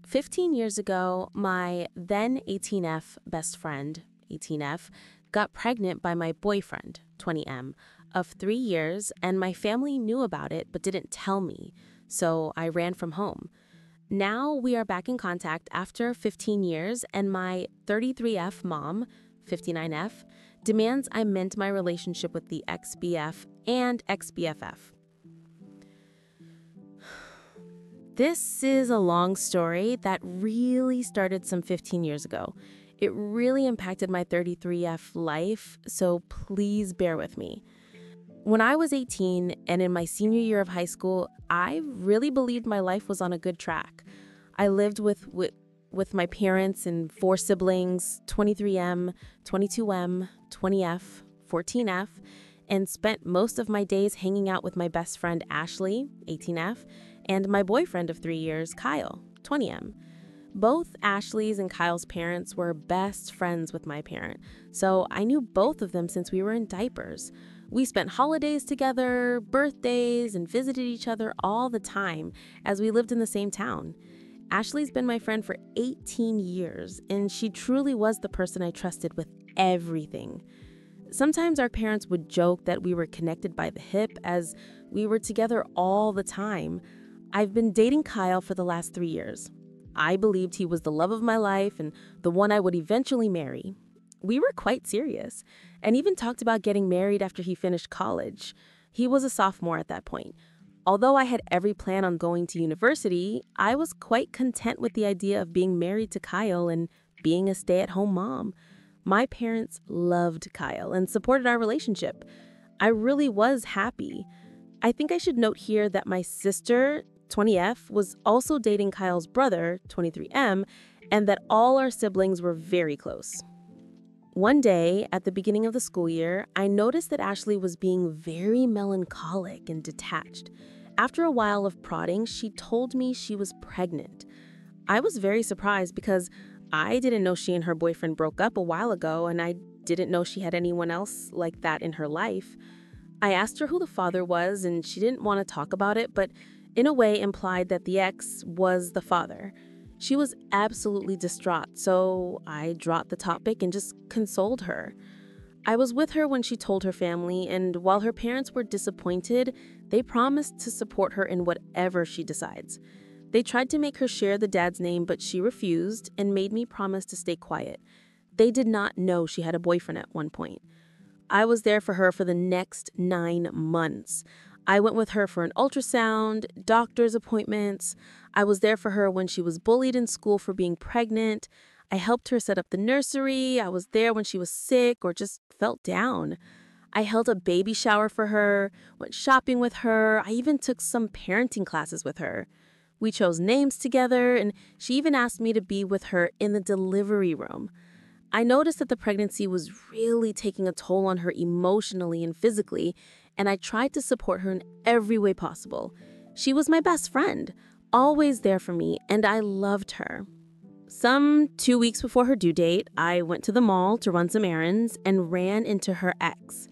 15 years ago, my then 18F best friend, 18F, got pregnant by my boyfriend, 20M, of 3 years, and my family knew about it but didn't tell me, so I ran from home. Now we are back in contact after 15 years, and my 33F mom, 59F, demands I mend my relationship with the ex-BF and ex-BFF. This is a long story that really started some 15 years ago. It really impacted my 33F life, so please bear with me. When I was 18 and in my senior year of high school, I really believed my life was on a good track. I lived with my parents and 4 siblings, 23M, 22M, 20F, 14F, and spent most of my days hanging out with my best friend Ashley, 18F, and my boyfriend of 3 years, Kyle, 20M. Both Ashley's and Kyle's parents were best friends with my parent, so I knew both of them since we were in diapers. We spent holidays together, birthdays, and visited each other all the time as we lived in the same town. Ashley's been my friend for 18 years, and she truly was the person I trusted with everything. Sometimes our parents would joke that we were connected by the hip as we were together all the time. I've been dating Kyle for the last 3 years. I believed he was the love of my life and the one I would eventually marry. We were quite serious and even talked about getting married after he finished college. He was a sophomore at that point. Although I had every plan on going to university, I was quite content with the idea of being married to Kyle and being a stay-at-home mom. My parents loved Kyle and supported our relationship. I really was happy. I think I should note here that my sister, 20F, was also dating Kyle's brother, 23M, and that all our siblings were very close. One day, at the beginning of the school year, I noticed that Ashley was being very melancholic and detached. After a while of prodding, she told me she was pregnant. I was very surprised because I didn't know she and her boyfriend broke up a while ago, and I didn't know she had anyone else like that in her life. I asked her who the father was, and she didn't want to talk about it, but in a way implied that the ex was the father. She was absolutely distraught, so I dropped the topic and just consoled her. I was with her when she told her family, and while her parents were disappointed, they promised to support her in whatever she decides. They tried to make her share the dad's name, but she refused and made me promise to stay quiet. They did not know she had a boyfriend at one point. I was there for her for the next 9 months. I went with her for an ultrasound, doctor's appointments. I was there for her when she was bullied in school for being pregnant. I helped her set up the nursery. I was there when she was sick or just felt down. I held a baby shower for her, went shopping with her. I even took some parenting classes with her. We chose names together, and she even asked me to be with her in the delivery room. I noticed that the pregnancy was really taking a toll on her emotionally and physically, and I tried to support her in every way possible. She was my best friend, always there for me, and I loved her. Some 2 weeks before her due date, I went to the mall to run some errands and ran into her ex.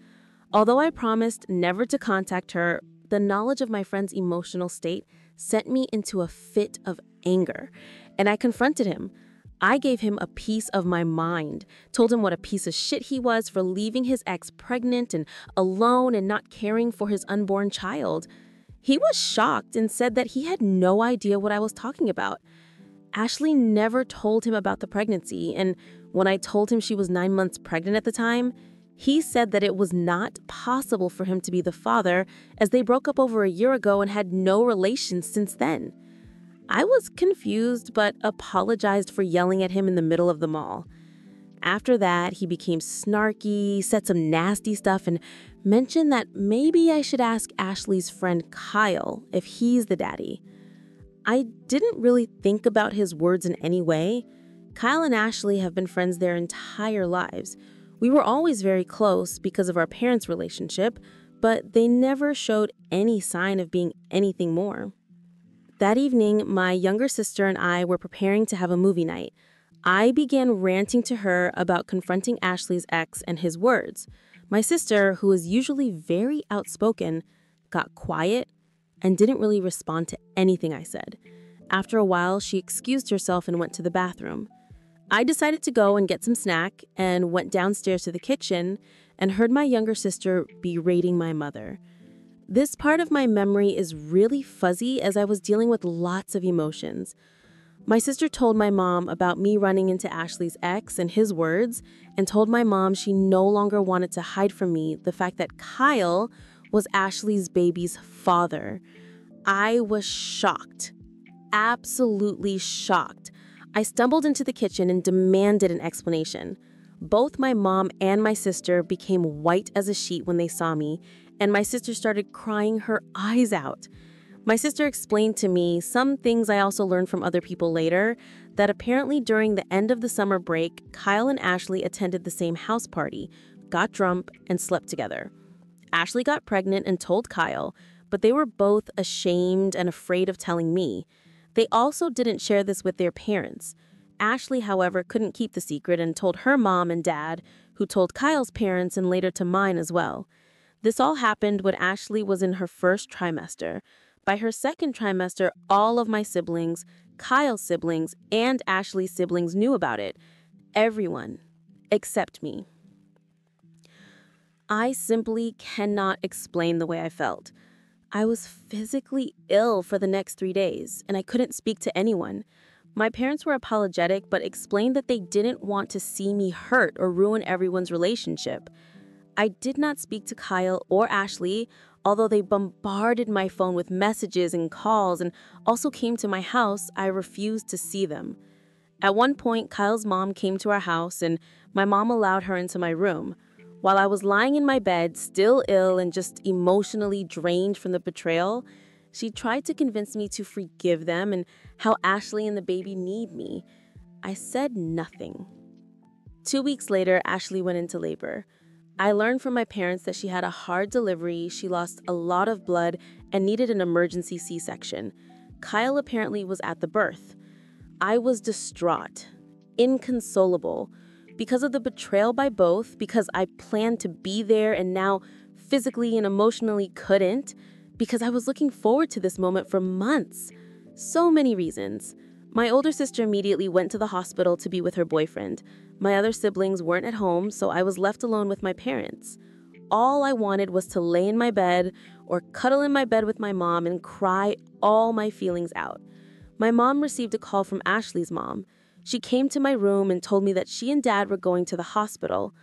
Although I promised never to contact her, the knowledge of my friend's emotional state sent me into a fit of anger, and I confronted him. I gave him a piece of my mind, told him what a piece of shit he was for leaving his ex pregnant and alone and not caring for his unborn child. He was shocked and said that he had no idea what I was talking about. Ashley never told him about the pregnancy, and when I told him she was 9 months pregnant at the time, he said that it was not possible for him to be the father as they broke up over a year ago and had no relations since then. I was confused but apologized for yelling at him in the middle of the mall. After that, he became snarky, said some nasty stuff, and mentioned that maybe I should ask Ashley's friend Kyle if he's the daddy. I didn't really think about his words in any way. Kyle and Ashley have been friends their entire lives. We were always very close because of our parents' relationship, but they never showed any sign of being anything more. That evening, my younger sister and I were preparing to have a movie night. I began ranting to her about confronting Ashley's ex and his words. My sister, who is usually very outspoken, got quiet and didn't really respond to anything I said. After a while, she excused herself and went to the bathroom. I decided to go and get some snack and went downstairs to the kitchen and heard my younger sister berating my mother. This part of my memory is really fuzzy as I was dealing with lots of emotions. My sister told my mom about me running into Ashley's ex and his words, and told my mom she no longer wanted to hide from me the fact that Kyle was Ashley's baby's father. I was shocked. Absolutely shocked. I stumbled into the kitchen and demanded an explanation. Both my mom and my sister became white as a sheet when they saw me, and my sister started crying her eyes out. My sister explained to me some things I also learned from other people later, that apparently during the end of the summer break, Kyle and Ashley attended the same house party, got drunk, and slept together. Ashley got pregnant and told Kyle, but they were both ashamed and afraid of telling me. They also didn't share this with their parents. Ashley, however, couldn't keep the secret and told her mom and dad, who told Kyle's parents and later to mine as well. This all happened when Ashley was in her first trimester. By her second trimester, all of my siblings, Kyle's siblings, and Ashley's siblings knew about it. Everyone, except me. I simply cannot explain the way I felt. I was physically ill for the next 3 days, and I couldn't speak to anyone. My parents were apologetic, but explained that they didn't want to see me hurt or ruin everyone's relationship. I did not speak to Kyle or Ashley, although they bombarded my phone with messages and calls and also came to my house. I refused to see them. At one point, Kyle's mom came to our house and my mom allowed her into my room. While I was lying in my bed, still ill and just emotionally drained from the betrayal, she tried to convince me to forgive them and how Ashley and the baby need me. I said nothing. 2 weeks later, Ashley went into labor. I learned from my parents that she had a hard delivery, she lost a lot of blood, and needed an emergency C-section. Kyle apparently was at the birth. I was distraught, inconsolable, because of the betrayal by both, because I planned to be there and now physically and emotionally couldn't, because I was looking forward to this moment for months. So many reasons. My older sister immediately went to the hospital to be with her boyfriend. My other siblings weren't at home, so I was left alone with my parents. All I wanted was to lay in my bed or cuddle in my bed with my mom and cry all my feelings out. My mom received a call from Ashley's mom. She came to my room and told me that she and dad were going to the hospital.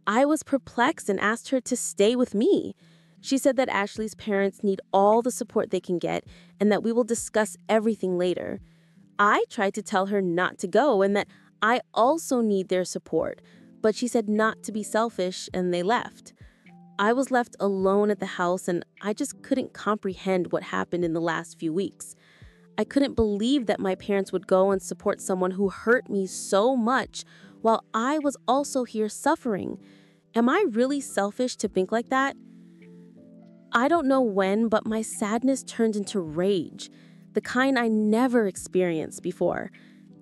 I was perplexed and asked her to stay with me. She said that Ashley's parents need all the support they can get and that we will discuss everything later. I tried to tell her not to go and that I also need their support, but she said not to be selfish and they left. I was left alone at the house and I just couldn't comprehend what happened in the last few weeks. I couldn't believe that my parents would go and support someone who hurt me so much while I was also here suffering. Am I really selfish to think like that? I don't know when, but my sadness turned into rage, the kind I never experienced before.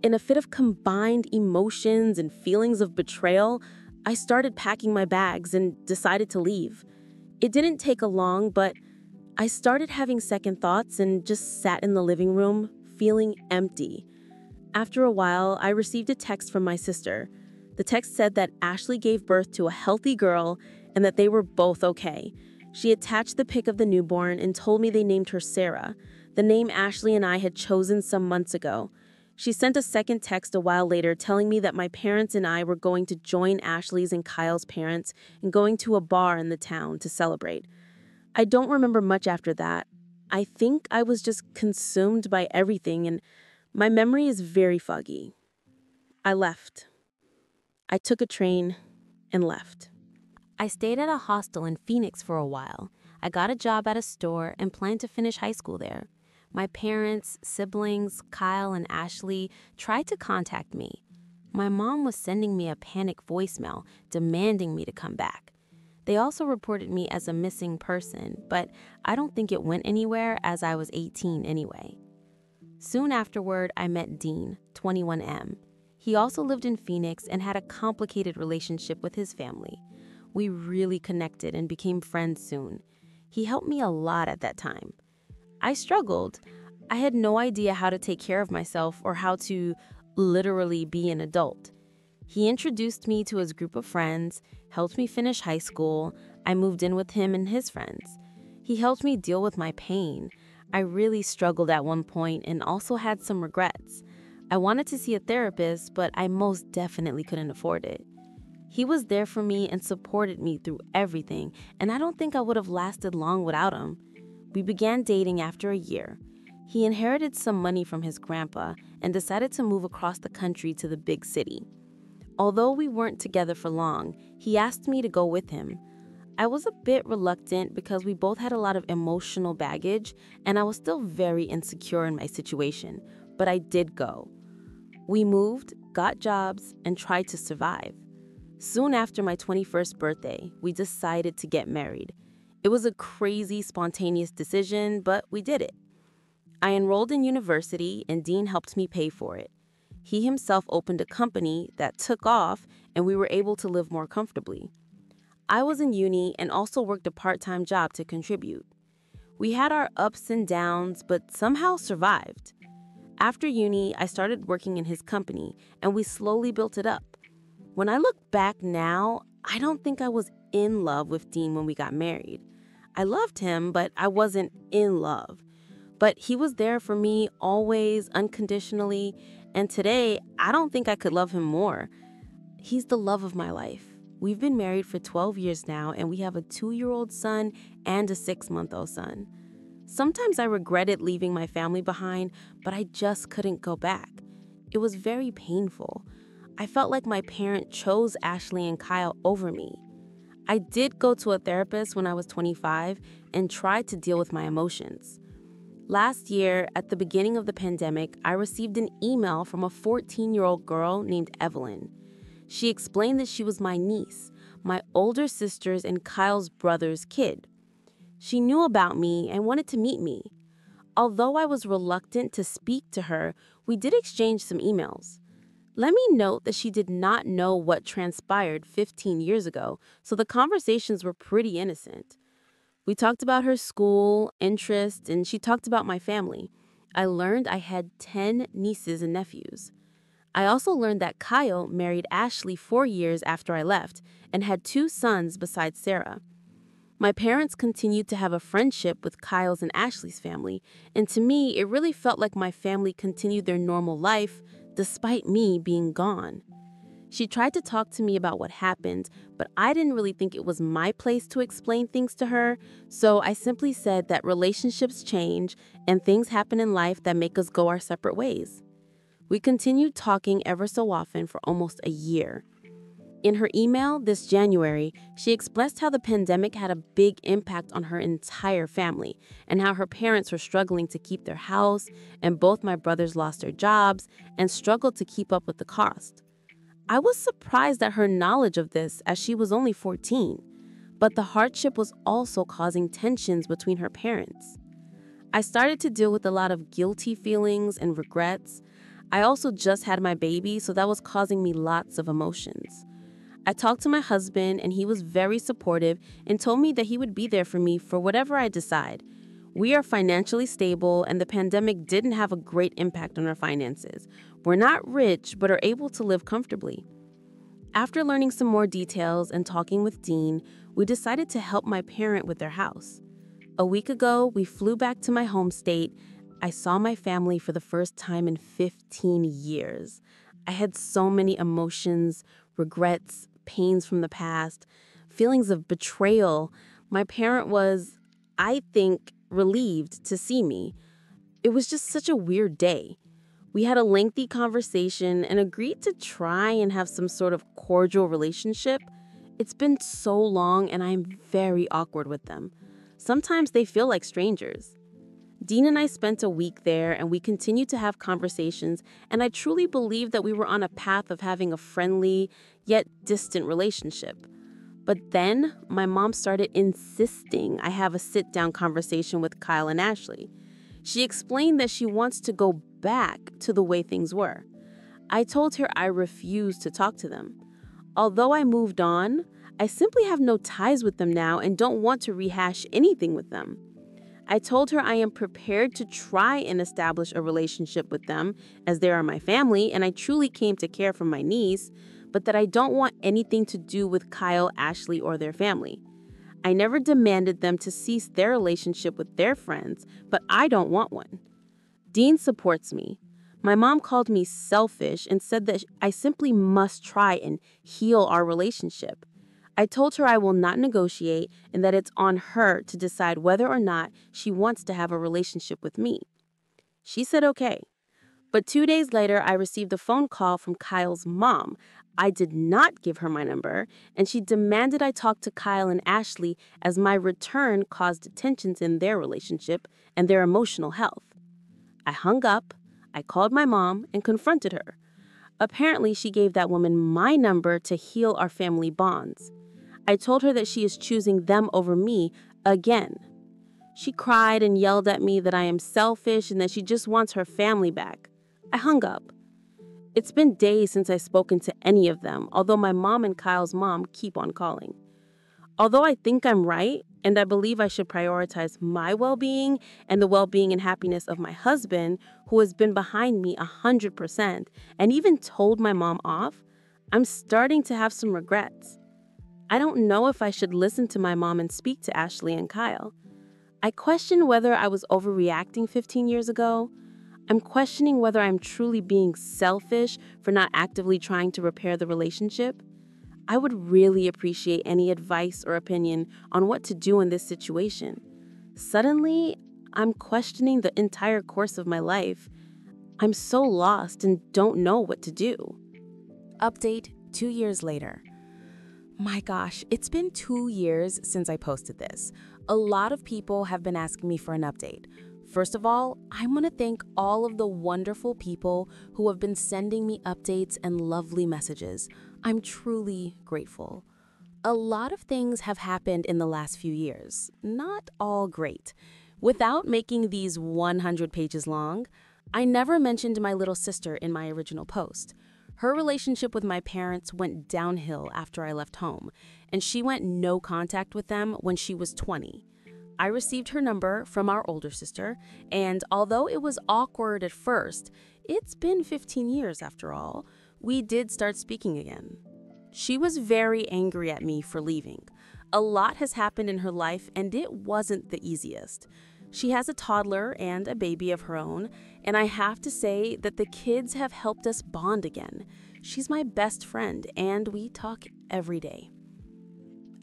In a fit of combined emotions and feelings of betrayal, I started packing my bags and decided to leave. It didn't take long, but I started having second thoughts and just sat in the living room, feeling empty. After a while, I received a text from my sister. The text said that Ashley gave birth to a healthy girl and that they were both okay. She attached the pic of the newborn and told me they named her Sarah, the name Ashley and I had chosen some months ago. She sent a second text a while later telling me that my parents and I were going to join Ashley's and Kyle's parents and going to a bar in the town to celebrate. I don't remember much after that. I think I was just consumed by everything and my memory is very foggy. I left. I took a train and left. I stayed at a hostel in Phoenix for a while. I got a job at a store and planned to finish high school there. My parents, siblings, Kyle and Ashley tried to contact me. My mom was sending me a panic voicemail demanding me to come back. They also reported me as a missing person, but I don't think it went anywhere as I was 18 anyway. Soon afterward, I met Dean, 21M. He also lived in Phoenix and had a complicated relationship with his family. We really connected and became friends soon. He helped me a lot at that time. I struggled. I had no idea how to take care of myself or how to literally be an adult. He introduced me to his group of friends, helped me finish high school. I moved in with him and his friends. He helped me deal with my pain. I really struggled at one point and also had some regrets. I wanted to see a therapist, but I most definitely couldn't afford it. He was there for me and supported me through everything, and I don't think I would have lasted long without him. We began dating after a year. He inherited some money from his grandpa and decided to move across the country to the big city. Although we weren't together for long, he asked me to go with him. I was a bit reluctant because we both had a lot of emotional baggage and I was still very insecure in my situation, but I did go. We moved, got jobs, and tried to survive. Soon after my 21st birthday, we decided to get married. It was a crazy, spontaneous decision, but we did it. I enrolled in university and Dean helped me pay for it. He himself opened a company that took off and we were able to live more comfortably. I was in uni and also worked a part-time job to contribute. We had our ups and downs, but somehow survived. After uni, I started working in his company and we slowly built it up. When I look back now, I don't think I was in love with Dean when we got married. I loved him, but I wasn't in love. But he was there for me always, unconditionally, and today, I don't think I could love him more. He's the love of my life. We've been married for 12 years now, and we have a 2-year-old son and a 6-month-old son. Sometimes I regretted leaving my family behind, but I just couldn't go back. It was very painful. I felt like my parent chose Ashley and Kyle over me. I did go to a therapist when I was 25 and tried to deal with my emotions. Last year, at the beginning of the pandemic, I received an email from a 14-year-old girl named Evelyn. She explained that she was my niece, my older sister's and Kyle's brother's kid. She knew about me and wanted to meet me. Although I was reluctant to speak to her, we did exchange some emails. Let me note that she did not know what transpired 15 years ago, so the conversations were pretty innocent. We talked about her school, interests, and she talked about my family. I learned I had 10 nieces and nephews. I also learned that Kyle married Ashley 4 years after I left and had 2 sons besides Sarah. My parents continued to have a friendship with Kyle's and Ashley's family, and to me, it really felt like my family continued their normal life despite me being gone. She tried to talk to me about what happened, but I didn't really think it was my place to explain things to her, so I simply said that relationships change and things happen in life that make us go our separate ways. We continued talking ever so often for almost a year. In her email this January, she expressed how the pandemic had a big impact on her entire family and how her parents were struggling to keep their house, and both my brothers lost their jobs and struggled to keep up with the cost. I was surprised at her knowledge of this as she was only 14, but the hardship was also causing tensions between her parents. I started to deal with a lot of guilty feelings and regrets. I also just had my baby, so that was causing me lots of emotions. I talked to my husband and he was very supportive and told me that he would be there for me for whatever I decide. We are financially stable and the pandemic didn't have a great impact on our finances. We're not rich, but are able to live comfortably. After learning some more details and talking with Dean, we decided to help my parent with their house. A week ago, we flew back to my home state. I saw my family for the first time in 15 years. I had so many emotions, regrets, pains from the past, feelings of betrayal. My parent was, I think, relieved to see me. It was just such a weird day. We had a lengthy conversation and agreed to try and have some sort of cordial relationship. It's been so long and I'm very awkward with them. Sometimes they feel like strangers. Dean and I spent a week there and we continued to have conversations, and I truly believe that we were on a path of having a friendly yet distant relationship. But then my mom started insisting I have a sit-down conversation with Kyle and Ashley. She explained that she wants to go back to the way things were. I told her I refused to talk to them. Although I moved on, I simply have no ties with them now and don't want to rehash anything with them. I told her I am prepared to try and establish a relationship with them as they are my family and I truly came to care for my niece, but that I don't want anything to do with Kyle, Ashley, or their family. I never demanded them to cease their relationship with their friends, but I don't want one. Dean supports me. My mom called me selfish and said that I simply must try and heal our relationship. I told her I will not negotiate and that it's on her to decide whether or not she wants to have a relationship with me. She said okay. But 2 days later, I received a phone call from Kyle's mom. I did not give her my number, and she demanded I talk to Kyle and Ashley as my return caused tensions in their relationship and their emotional health. I hung up, I called my mom, and confronted her. Apparently, she gave that woman my number to heal our family bonds. I told her that she is choosing them over me again. She cried and yelled at me that I am selfish and that she just wants her family back. I hung up. It's been days since I've spoken to any of them, although my mom and Kyle's mom keep on calling. Although I think I'm right, and I believe I should prioritize my well-being and the well-being and happiness of my husband, who has been behind me 100% and even told my mom off, I'm starting to have some regrets. I don't know if I should listen to my mom and speak to Ashley and Kyle. I question whether I was overreacting 15 years ago. I'm questioning whether I'm truly being selfish for not actively trying to repair the relationship. I would really appreciate any advice or opinion on what to do in this situation. Suddenly, I'm questioning the entire course of my life. I'm so lost and don't know what to do. Update 2 years later. My gosh, it's been 2 years since I posted this. A lot of people have been asking me for an update. First of all, I want to thank all of the wonderful people who have been sending me updates and lovely messages. I'm truly grateful. A lot of things have happened in the last few years. Not all great. Without making these 100 pages long, I never mentioned my little sister in my original post. Her relationship with my parents went downhill after I left home, and she went no contact with them when she was 20. I received her number from our older sister, and although it was awkward at first, it's been 15 years after all, we did start speaking again. She was very angry at me for leaving. A lot has happened in her life, and it wasn't the easiest. She has a toddler and a baby of her own, and I have to say that the kids have helped us bond again. She's my best friend, and we talk every day.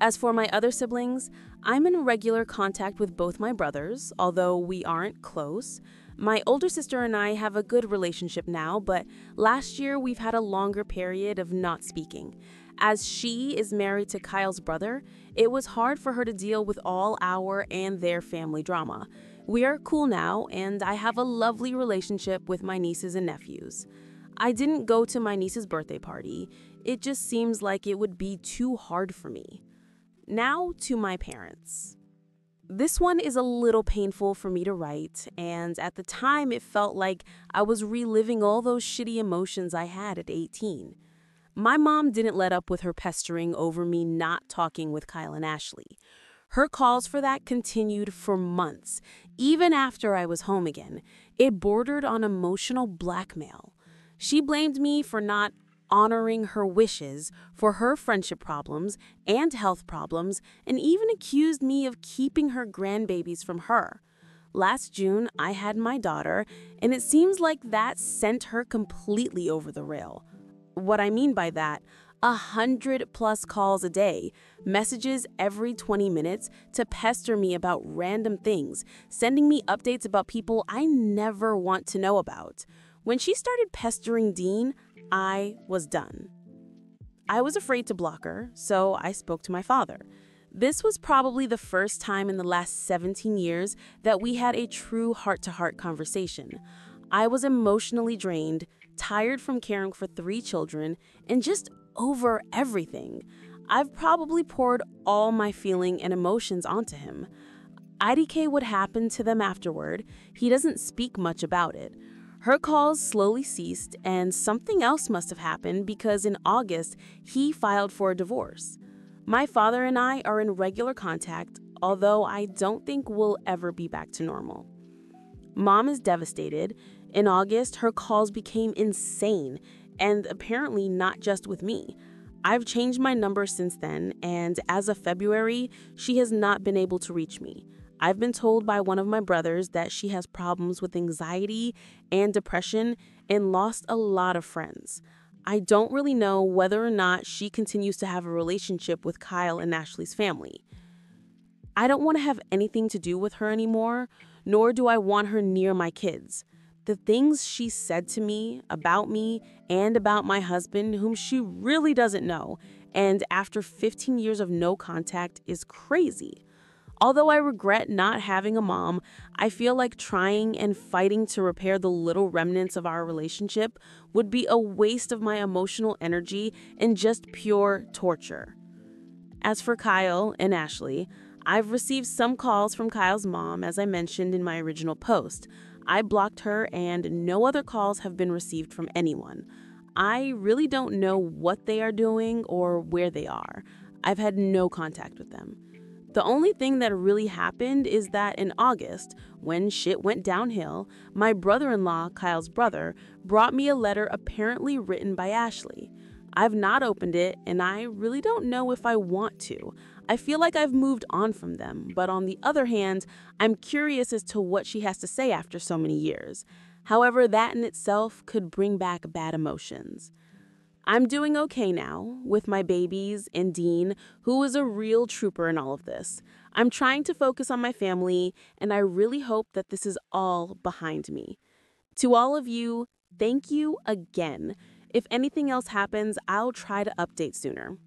As for my other siblings, I'm in regular contact with both my brothers, although we aren't close. My older sister and I have a good relationship now, but last year we've had a longer period of not speaking. As she is married to Kyle's brother, it was hard for her to deal with all our and their family drama. We are cool now, and I have a lovely relationship with my nieces and nephews. I didn't go to my niece's birthday party. It just seems like it would be too hard for me. Now to my parents. This one is a little painful for me to write, and at the time it felt like I was reliving all those shitty emotions I had at 18. My mom didn't let up with her pestering over me not talking with Kyle and Ashley. Her calls for that continued for months, even after I was home again. It bordered on emotional blackmail. She blamed me for not honoring her wishes, for her friendship problems and health problems, and even accused me of keeping her grandbabies from her. Last June, I had my daughter, and it seems like that sent her completely over the rail. What I mean by that, 100+ calls a day, messages every 20 minutes to pester me about random things, sending me updates about people I never want to know about. When she started pestering Dean, I was done. I was afraid to block her, so I spoke to my father. This was probably the first time in the last 17 years that we had a true heart-to-heart conversation. I was emotionally drained, tired from caring for 3 children, and just over everything. I've probably poured all my feeling and emotions onto him. IDK would happen to them afterward. He doesn't speak much about it. Her calls slowly ceased, and something else must have happened because in August, he filed for a divorce. My father and I are in regular contact, although I don't think we'll ever be back to normal. Mom is devastated. In August, her calls became insane, and apparently not just with me. I've changed my number since then, and as of February, she has not been able to reach me. I've been told by one of my brothers that she has problems with anxiety and depression and lost a lot of friends. I don't really know whether or not she continues to have a relationship with Kyle and Ashley's family. I don't want to have anything to do with her anymore, nor do I want her near my kids. The things she said to me, and about my husband, whom she really doesn't know, and after 15 years of no contact, is crazy. Although I regret not having a mom, I feel like trying and fighting to repair the little remnants of our relationship would be a waste of my emotional energy and just pure torture. As for Kyle and Ashley, I've received some calls from Kyle's mom, as I mentioned in my original post. I blocked her and no other calls have been received from anyone. I really don't know what they are doing or where they are. I've had no contact with them. The only thing that really happened is that in August, when shit went downhill, my brother-in-law, Kyle's brother, brought me a letter apparently written by Ashley. I've not opened it, and I really don't know if I want to. I feel like I've moved on from them, but on the other hand, I'm curious as to what she has to say after so many years. However, that in itself could bring back bad emotions. I'm doing okay now with my babies and Dean, who is a real trooper in all of this. I'm trying to focus on my family, and I really hope that this is all behind me. To all of you, thank you again. If anything else happens, I'll try to update sooner.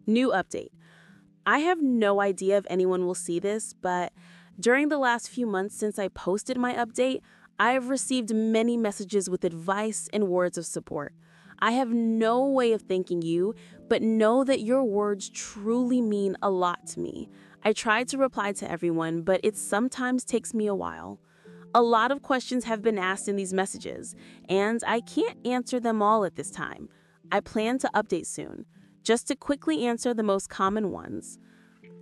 New update. I have no idea if anyone will see this, but during the last few months since I posted my update, I have received many messages with advice and words of support. I have no way of thanking you, but know that your words truly mean a lot to me. I try to reply to everyone, but it sometimes takes me a while. A lot of questions have been asked in these messages, and I can't answer them all at this time. I plan to update soon. Just to quickly answer the most common ones.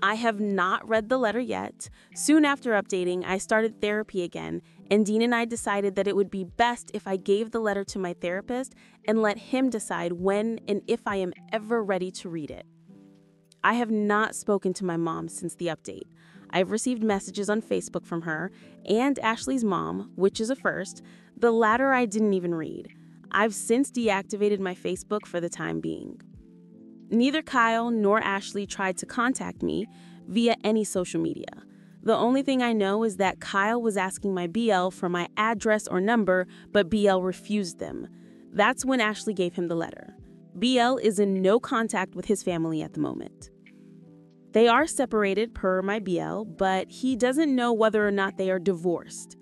I have not read the letter yet. Soon after updating, I started therapy again, and Dean and I decided that it would be best if I gave the letter to my therapist and let him decide when and if I am ever ready to read it. I have not spoken to my mom since the update. I've received messages on Facebook from her and Ashley's mom, which is a first. The latter I didn't even read. I've since deactivated my Facebook for the time being. Neither Kyle nor Ashley tried to contact me via any social media. The only thing I know is that Kyle was asking my BL for my address or number, but BL refused them. That's when Ashley gave him the letter. BL is in no contact with his family at the moment. They are separated per my BL, but he doesn't know whether or not they are divorced.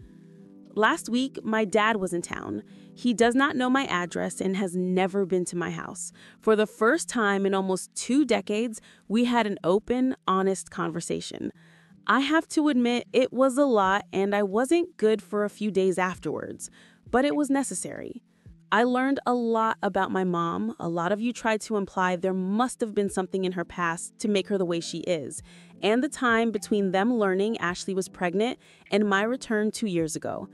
Last week, my dad was in town. He does not know my address and has never been to my house. For the first time in almost 2 decades, we had an open, honest conversation. I have to admit it was a lot and I wasn't good for a few days afterwards, but it was necessary. I learned a lot about my mom. A lot of you tried to imply there must have been something in her past to make her the way she is, and the time between them learning Ashley was pregnant and my return 2 years ago.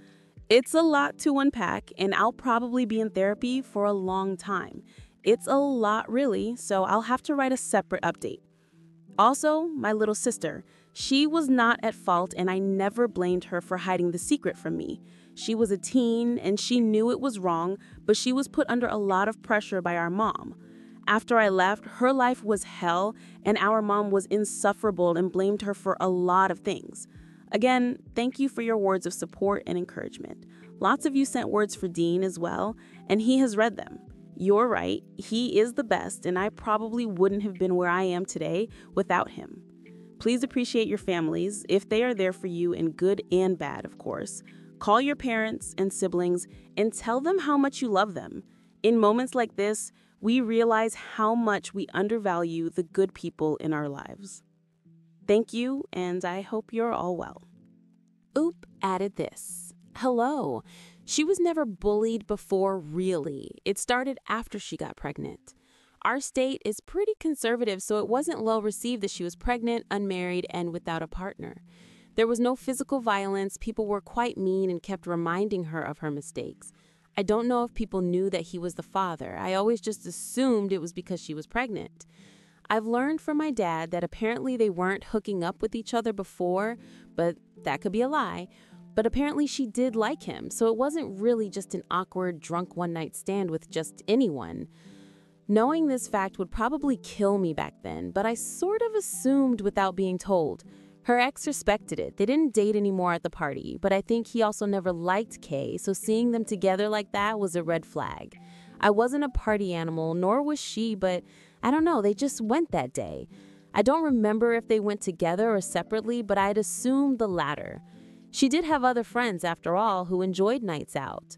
It's a lot to unpack, and I'll probably be in therapy for a long time. It's a lot, really, so I'll have to write a separate update. Also, my little sister. She was not at fault, and I never blamed her for hiding the secret from me. She was a teen, and she knew it was wrong, but she was put under a lot of pressure by our mom. After I left, her life was hell, and our mom was insufferable and blamed her for a lot of things. Again, thank you for your words of support and encouragement. Lots of you sent words for Dean as well, and he has read them. You're right, he is the best, and I probably wouldn't have been where I am today without him. Please appreciate your families, if they are there for you in good and bad, of course. Call your parents and siblings and tell them how much you love them. In moments like this, we realize how much we undervalue the good people in our lives. Thank you, and I hope you're all well. Oop added this. Hello. She was never bullied before, really. It started after she got pregnant. our state is pretty conservative, so it wasn't well received that she was pregnant, unmarried, and without a partner. There was no physical violence. People were quite mean and kept reminding her of her mistakes. I don't know if people knew that he was the father. I always just assumed it was because she was pregnant. I've learned from my dad that apparently they weren't hooking up with each other before, but that could be a lie. But apparently she did like him, so it wasn't really just an awkward, drunk one-night stand with just anyone. Knowing this fact would probably kill me back then, but I sort of assumed without being told. Her ex respected it. They didn't date anymore at the party, but I think he also never liked Kay, so seeing them together like that was a red flag. I wasn't a party animal, nor was she, but I don't know, they just went that day. I don't remember if they went together or separately, but I'd assumed the latter. She did have other friends, after all, who enjoyed nights out.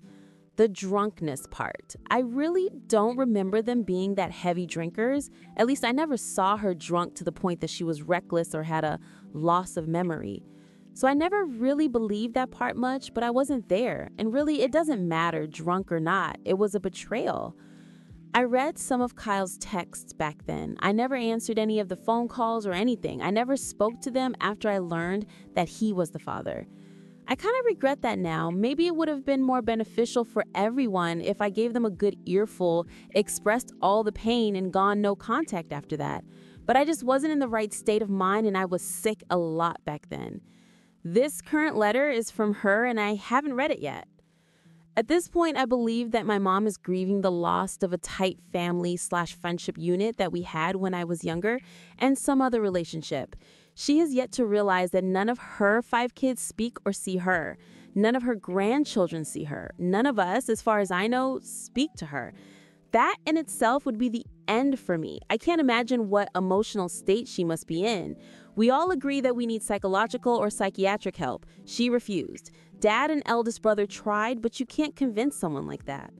The drunkenness part. I really don't remember them being that heavy drinkers. At least I never saw her drunk to the point that she was reckless or had a loss of memory. So I never really believed that part much, but I wasn't there. And really, it doesn't matter, drunk or not. It was a betrayal. I read some of Kyle's texts back then. I never answered any of the phone calls or anything. I never spoke to them after I learned that he was the father. I kind of regret that now. Maybe it would have been more beneficial for everyone if I gave them a good earful, expressed all the pain, and gone no contact after that. But I just wasn't in the right state of mind, and I was sick a lot back then. This current letter is from her, and I haven't read it yet. At this point, I believe that my mom is grieving the loss of a tight family/friendship unit that we had when I was younger and some other relationship. She has yet to realize that none of her 5 kids speak or see her. None of her grandchildren see her. None of us, as far as I know, speak to her. That in itself would be the end for me. I can't imagine what emotional state she must be in. We all agree that we need psychological or psychiatric help. She refused. Dad and eldest brother tried, but you can't convince someone like that.